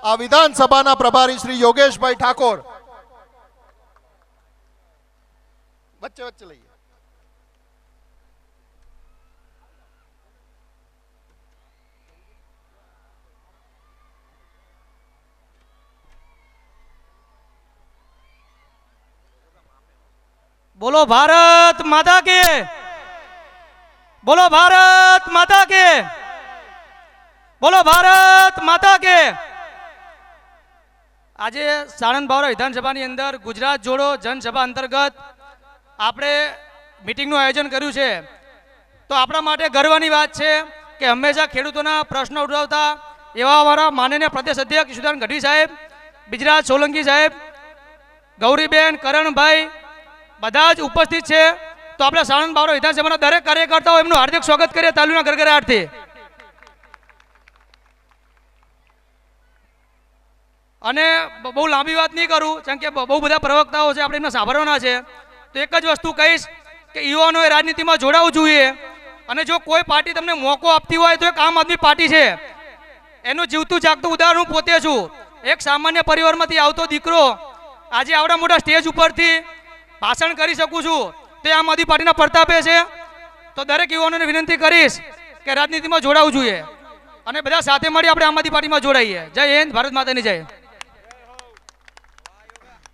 આ વિધાનસભાના પ્રભારી શ્રી યોગેશભાઈ ઠાકોર વચ્ચે વચ્ચે લઈએ. बोलो भारत माता के, बोलो भारत माता के, बोलो भारत माता के। આજે સાણંદ બાવરા વિધાનસભાની અંદર ગુજરાત જોડો જનસભા અંતર્ગત આપણે મીટિંગનું આયોજન કર્યું છે. તો આપણા માટે ગર્વની વાત છે કે હંમેશા ખેડૂતોના પ્રશ્નો ઉઠાવતા એવા અમારા માનનીય પ્રદેશ અધ્યક્ષ ઈશુદાન ગઢવી સાહેબ, બિજરાજ સોલંકી સાહેબ, ગૌરીબેન, કરણભાઈ બધા જ ઉપસ્થિત છે. તો આપણે સાણંદ બાવરા વિધાનસભાના દરેક કાર્યકર્તાઓ એમનું હાર્દિક સ્વાગત કરીએ તાલીના ગરગરાટથી. અને બહુ લાંબી વાત નહીં કરું કારણ કે બહુ બધા પ્રવક્તાઓ છે, આપણે એમને સાંભળવાના છે. તો એક જ વસ્તુ કહીશ કે યુવાનોએ રાજનીતિમાં જોડાવવું જોઈએ. અને જો કોઈ પાર્ટી તમને મોકો આપતી હોય તો એક આમ આદમી પાર્ટી છે. એનું જીવતું જાગતું ઉદાહરણ હું પોતે છું. એક સામાન્ય પરિવારમાંથી આવતો દીકરો આજે આવડા મોટા સ્ટેજ ઉપરથી ભાષણ કરી શકું છું તે આમ આદમી પાર્ટીના પ્રતાપે છે. તો દરેક યુવાનોને વિનંતી કરીશ કે રાજનીતિમાં જોડાવવું જોઈએ અને બધા સાથે મળી આપણે આમ આદમી પાર્ટીમાં જોડાઈએ. જય હિન્દ, ભારત માતાની જય.